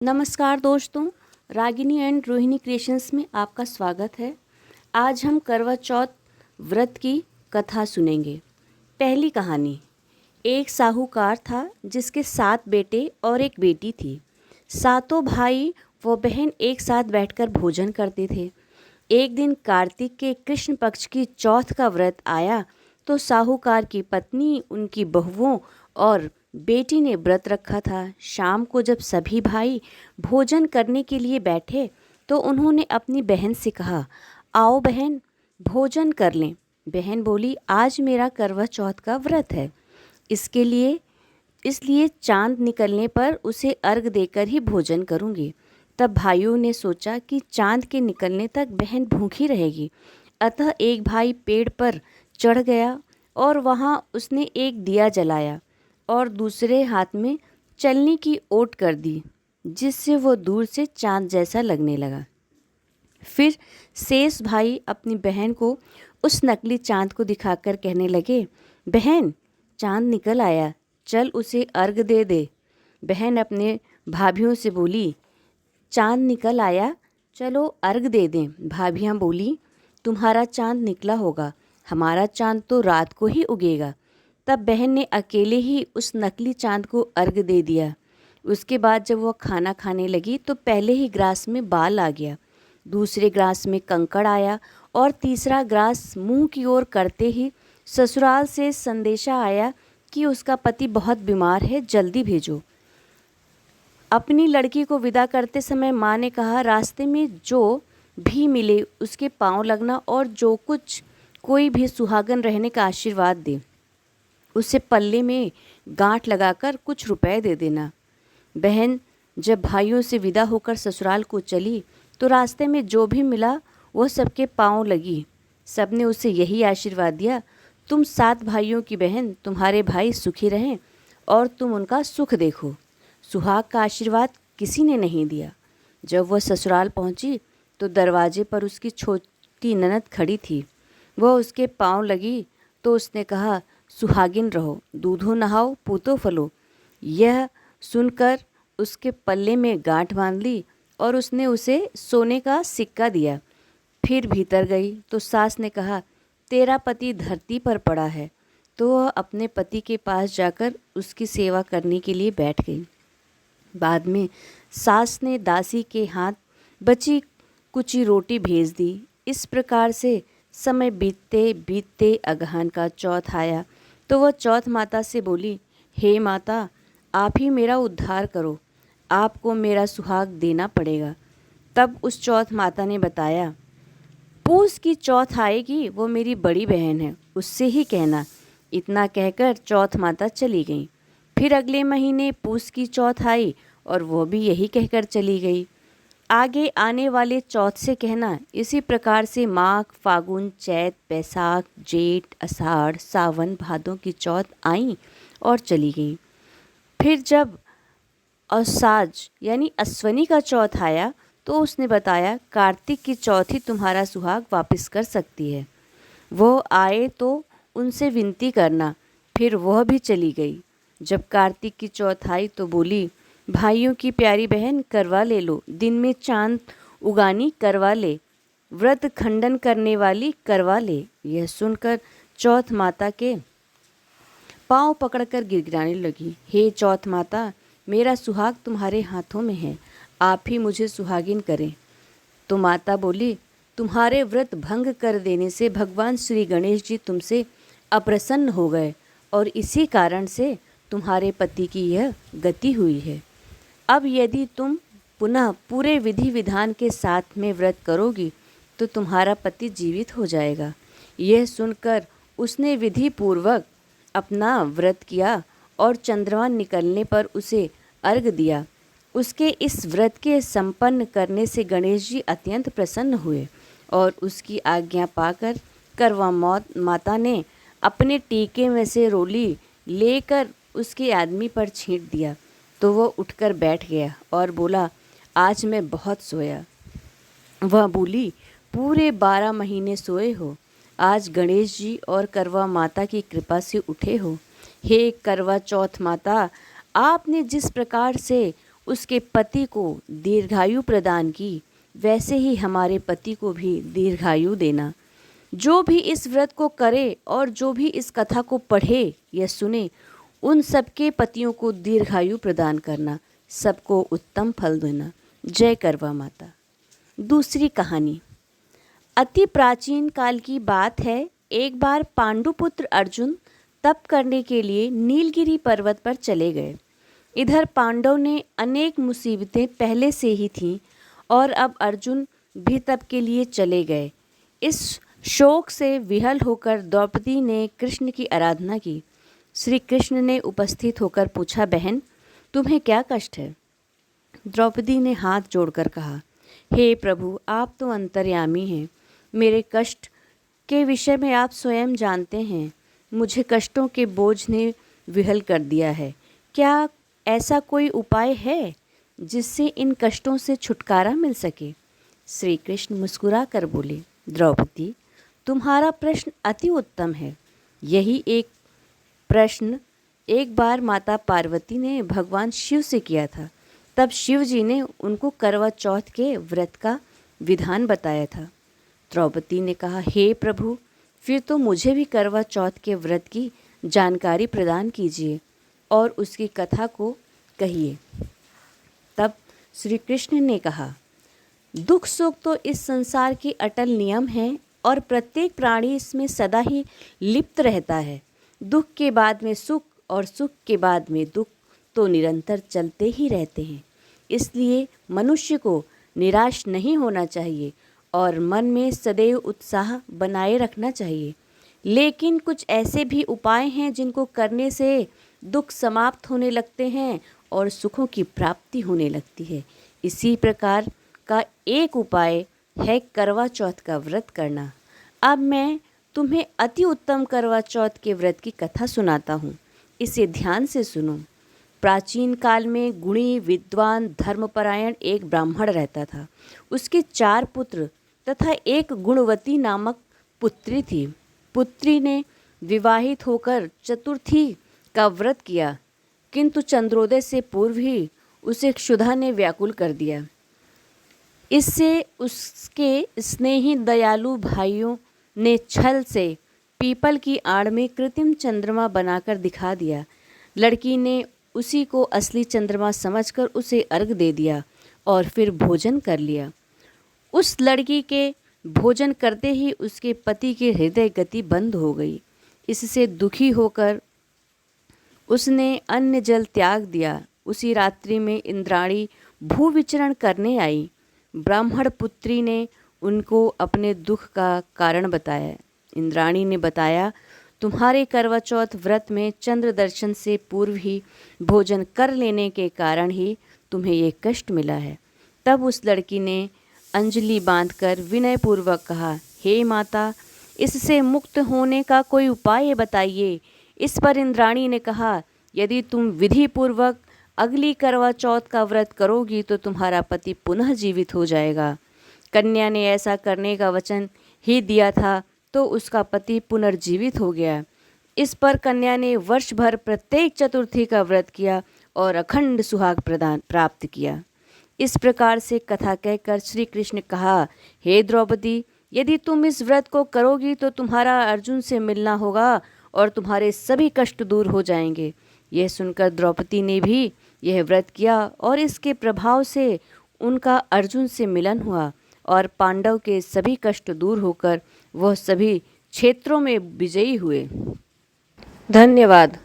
नमस्कार दोस्तों, Ragini and Rohini creations में आपका स्वागत है। आज हम करवा चौथ व्रत की कथा सुनेंगे। पहली कहानी। एक साहूकार था जिसके 7 बेटे और एक बेटी थी। सातों भाई व बहन एक साथ बैठकर भोजन करते थे। एक दिन कार्तिक के कृष्ण पक्ष की चौथ का व्रत आया तो साहूकार की पत्नी, उनकी बहुओं और बेटी ने व्रत रखा था। शाम को जब सभी भाई भोजन करने के लिए बैठे तो उन्होंने अपनी बहन से कहा, आओ बहन, भोजन कर लें। बहन बोली, आज मेरा करवा चौथ का व्रत है, इसलिए चांद निकलने पर उसे अर्घ देकर ही भोजन करूंगी। तब भाइयों ने सोचा कि चांद के निकलने तक बहन भूखी रहेगी। अतः एक भाई पेड़ पर चढ़ गया और वहाँ उसने एक दिया जलाया और दूसरे हाथ में चलनी की ओट कर दी, जिससे वो दूर से चांद जैसा लगने लगा। फिर शेष भाई अपनी बहन को उस नकली चांद को दिखाकर कहने लगे, बहन, चांद निकल आया, चल उसे अर्घ दे दे। बहन अपने भाभियों से बोली, चांद निकल आया, चलो अर्घ दे दें। भाभियाँ बोली, तुम्हारा चांद निकला होगा, हमारा चांद तो रात को ही उगेगा। तब बहन ने अकेले ही उस नकली चांद को अर्घ दे दिया। उसके बाद जब वह खाना खाने लगी तो पहले ही ग्रास में बाल आ गया, दूसरे ग्रास में कंकड़ आया और तीसरा ग्रास मुंह की ओर करते ही ससुराल से संदेशा आया कि उसका पति बहुत बीमार है, जल्दी भेजो। अपनी लड़की को विदा करते समय माँ ने कहा, रास्ते में जो भी मिले उसके पांव लगना और जो कुछ कोई भी सुहागन रहने का आशीर्वाद दे उसे पल्ले में गांठ लगाकर कुछ रुपए दे देना। बहन जब भाइयों से विदा होकर ससुराल को चली तो रास्ते में जो भी मिला वह सबके पांव लगी। सबने उसे यही आशीर्वाद दिया, तुम 7 भाइयों की बहन, तुम्हारे भाई सुखी रहें और तुम उनका सुख देखो। सुहाग का आशीर्वाद किसी ने नहीं दिया। जब वह ससुराल पहुंची तो दरवाजे पर उसकी छोटी ननद खड़ी थी। वह उसके पांव लगी तो उसने कहा, सुहागिन रहो, दूधो नहाओ, पूतो फलो। यह सुनकर उसके पल्ले में गांठ बांध ली और उसने उसे सोने का सिक्का दिया। फिर भीतर गई तो सास ने कहा, तेरा पति धरती पर पड़ा है। तो वह अपने पति के पास जाकर उसकी सेवा करने के लिए बैठ गई। बाद में सास ने दासी के हाथ बची कुची रोटी भेज दी। इस प्रकार से समय बीतते बीतते अगहन का चौथ आया तो वह चौथ माता से बोली, हे माता, आप ही मेरा उद्धार करो, आपको मेरा सुहाग देना पड़ेगा। तब उस चौथ माता ने बताया, पूस की चौथ आएगी, वो मेरी बड़ी बहन है, उससे ही कहना। इतना कहकर चौथ माता चली गई। फिर अगले महीने पूस की चौथ आई और वो भी यही कहकर चली गई। आगे आने वाले चौथ से कहना। इसी प्रकार से माघ, फागुन, चैत, बैसाख, जेठ, आषाढ़, सावन, भादों की चौथ आईं और चली गईं। फिर जब औसाज यानी अश्वनी का चौथ आया तो उसने बताया, कार्तिक की चौथ ही तुम्हारा सुहाग वापस कर सकती है। वो आए तो उनसे विनती करना। फिर वह भी चली गई। जब कार्तिक की चौथ आई तो बोली, भाइयों की प्यारी बहन, करवा ले लो, दिन में चांद उगानी करवा ले, व्रत खंडन करने वाली करवा ले। यह सुनकर चौथ माता के पांव पकड़कर गिड़गिड़ाने लगी, हे चौथ माता, मेरा सुहाग तुम्हारे हाथों में है, आप ही मुझे सुहागिन करें। तो माता बोली, तुम्हारे व्रत भंग कर देने से भगवान श्री गणेश जी तुमसे अप्रसन्न हो गए और इसी कारण से तुम्हारे पति की यह गति हुई है। अब यदि तुम पुनः पूरे विधि विधान के साथ में व्रत करोगी तो तुम्हारा पति जीवित हो जाएगा। यह सुनकर उसने विधि पूर्वक अपना व्रत किया और चंद्रमा निकलने पर उसे अर्घ दिया। उसके इस व्रत के संपन्न करने से गणेश जी अत्यंत प्रसन्न हुए और उसकी आज्ञा पाकर करवा माता ने अपने टीके में से रोली लेकर उसके आदमी पर छींट दिया तो वह उठकर बैठ गया और बोला, आज मैं बहुत सोया। वह बोली, पूरे 12 महीने सोए हो, आज गणेश जी और करवा माता की कृपा से उठे हो। हे करवा चौथ माता, आपने जिस प्रकार से उसके पति को दीर्घायु प्रदान की, वैसे ही हमारे पति को भी दीर्घायु देना। जो भी इस व्रत को करे और जो भी इस कथा को पढ़े या सुने, उन सबके पतियों को दीर्घायु प्रदान करना, सबको उत्तम फल देना। जय करवा माता। दूसरी कहानी अति प्राचीन काल की बात है। एक बार पांडुपुत्र अर्जुन तप करने के लिए नीलगिरी पर्वत पर चले गए। इधर पांडव ने अनेक मुसीबतें पहले से ही थीं और अब अर्जुन भी तप के लिए चले गए। इस शोक से विहल होकर द्रौपदी ने कृष्ण की आराधना की। श्री कृष्ण ने उपस्थित होकर पूछा, बहन तुम्हें क्या कष्ट है? द्रौपदी ने हाथ जोड़कर कहा, हे प्रभु, आप तो अंतर्यामी हैं। मेरे कष्ट के विषय में आप स्वयं जानते हैं। मुझे कष्टों के बोझ ने विहल कर दिया है। क्या ऐसा कोई उपाय है जिससे इन कष्टों से छुटकारा मिल सके? श्री कृष्ण मुस्कुरा कर बोले, द्रौपदी, तुम्हारा प्रश्न अति उत्तम है। यही एक प्रश्न एक बार माता पार्वती ने भगवान शिव से किया था। तब शिव जी ने उनको करवा चौथ के व्रत का विधान बताया था। द्रौपदी ने कहा, हे प्रभु, फिर तो मुझे भी करवा चौथ के व्रत की जानकारी प्रदान कीजिए और उसकी कथा को कहिए। तब श्री कृष्ण ने कहा, दुख सुख तो इस संसार के अटल नियम हैं और प्रत्येक प्राणी इसमें सदा ही लिप्त रहता है। दुख के बाद में सुख और सुख के बाद में दुख तो निरंतर चलते ही रहते हैं। इसलिए मनुष्य को निराश नहीं होना चाहिए और मन में सदैव उत्साह बनाए रखना चाहिए। लेकिन कुछ ऐसे भी उपाय हैं जिनको करने से दुख समाप्त होने लगते हैं और सुखों की प्राप्ति होने लगती है। इसी प्रकार का एक उपाय है करवा चौथ का व्रत करना। अब मैं तुम्हें अति उत्तम करवा चौथ के व्रत की कथा सुनाता हूँ। इसे ध्यान से सुनो। प्राचीन काल में गुणी, विद्वान, धर्मपरायण एक ब्राह्मण रहता था। उसके 4 पुत्र तथा एक गुणवती नामक पुत्री थी। पुत्री ने विवाहित होकर चतुर्थी का व्रत किया, किंतु चंद्रोदय से पूर्व ही उसे क्षुधा ने व्याकुल कर दिया। इससे उसके स्नेही दयालु भाइयों ने छल से पीपल की आड़ में कृत्रिम चंद्रमा बनाकर दिखा दिया। लड़की ने उसी को असली चंद्रमा समझकर उसे अर्घ दे दिया और फिर भोजन कर लिया। उस लड़की के भोजन करते ही उसके पति की हृदय गति बंद हो गई। इससे दुखी होकर उसने अन्न जल त्याग दिया। उसी रात्रि में इंद्राणी भू विचरण करने आई। ब्राह्मण पुत्री ने उनको अपने दुख का कारण बताया। इंद्राणी ने बताया, तुम्हारे करवा चौथ व्रत में चंद्र दर्शन से पूर्व ही भोजन कर लेने के कारण ही तुम्हें ये कष्ट मिला है। तब उस लड़की ने अंजलि बांधकर विनयपूर्वक कहा, हे माता, इससे मुक्त होने का कोई उपाय बताइए। इस पर इंद्राणी ने कहा, यदि तुम विधि पूर्वक अगली करवा चौथ का व्रत करोगी तो तुम्हारा पति पुनः जीवित हो जाएगा। कन्या ने ऐसा करने का वचन ही दिया था तो उसका पति पुनर्जीवित हो गया। इस पर कन्या ने वर्ष भर प्रत्येक चतुर्थी का व्रत किया और अखंड सुहाग प्रदान प्राप्त किया। इस प्रकार से कथा कहकर श्री कृष्ण कहा, हे द्रौपदी, यदि तुम इस व्रत को करोगी तो तुम्हारा अर्जुन से मिलना होगा और तुम्हारे सभी कष्ट दूर हो जाएंगे। यह सुनकर द्रौपदी ने भी यह व्रत किया और इसके प्रभाव से उनका अर्जुन से मिलन हुआ और पांडव के सभी कष्ट दूर होकर वह सभी क्षेत्रों में विजयी हुए। धन्यवाद।